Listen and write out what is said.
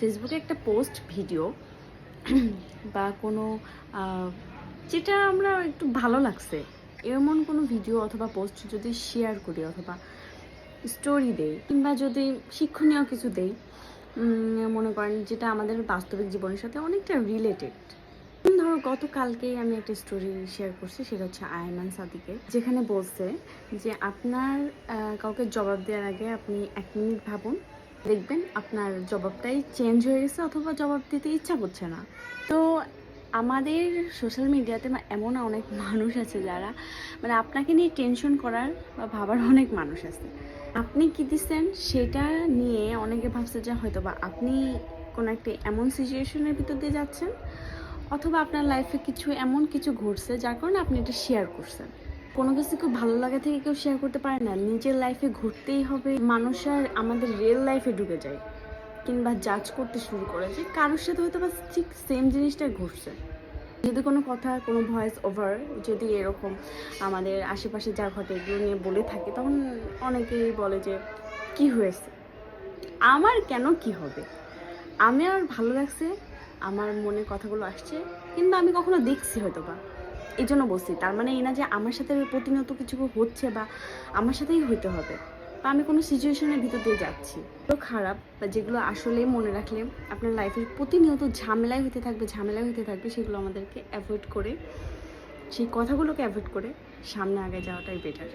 ফেসবুকে একটা post video বা কোনো যেটা আমরা একটু ভালো লাগছে এমন কোনো ভিডিও অথবা পোস্ট যদি শেয়ার করি অথবা স্টোরি দেই কিংবা যদি শিক্ষণীয় কিছু দেই, মনে করেন যেটা আমাদের বাস্তবিক জীবনের সাথে অনেকটা রিলেটেড। ধরো গতকালকেই আমি একটা স্টোরি শেয়ার করছি, সেটা হচ্ছে আয়মান সাদিকের, যেখানে বলছে যে আপনার কাউকে জবাব দেওয়ার আগে আপনি 1 মিনিট ভাবুন, দেখবেন আপনার জবাবটাই চেঞ্জ হয়ে গেছে অথবা জবাব দিতে ইচ্ছা করছে না। তো আমাদের সোশ্যাল মিডিয়াতে এমন অনেক মানুষ আছে যারা মানে আপনাকে নিয়ে টেনশন করার বা ভাবার অনেক মানুষ আছে। আপনি কি দিচ্ছেন সেটা নিয়ে অনেকে ভাবছে যে হয়তো বা আপনি কোনো একটা এমন সিচুয়েশনের ভিতর দিয়ে যাচ্ছেন অথবা আপনার লাইফে কিছু এমন কিছু ঘটছে যার কারণে আপনি এটা শেয়ার করছেন। কোনো কিছু খুব ভালো লাগা থেকে কেউ শেয়ার করতে পারে না, নিজের লাইফে ঘুরতেই হবে। মানুষ আর আমাদের রিয়েল লাইফে ঢুকে যায় কিংবা জাজ করতে শুরু করে যে কারোর সাথে হয়তো বা ঠিক সেম জিনিসটাই ঘটছে। যদি কোনো কথা, কোনো ভয়েস ওভার যদি এরকম আমাদের আশেপাশে যা ঘটে এগুলো নিয়ে বলে থাকে, তখন অনেকেই বলে যে কি হয়েছে, আমার কেন কি হবে, আমি আর ভালো লাগছে, আমার মনে কথাগুলো আসছে কিন্তু আমি কখনো দেখছি হয়তো বা এই জন্য বলছি। তার মানে এই না যে আমার সাথে প্রতিনিয়ত কিছু হচ্ছে বা আমার সাথেই হইতে হবে বা আমি কোনো সিচুয়েশনের ভিতর দিয়ে যাচ্ছি তো খারাপ, বা যেগুলো আসলে মনে রাখলে আপনার লাইফের প্রতিনিয়ত ঝামেলায় হতে থাকবে, ঝামেলায় হতে থাকবে, সেগুলো আমাদেরকে অ্যাভয়েড করে, সেই কথাগুলোকে অ্যাভয়েড করে সামনে আগে যাওয়াটাই বেটার।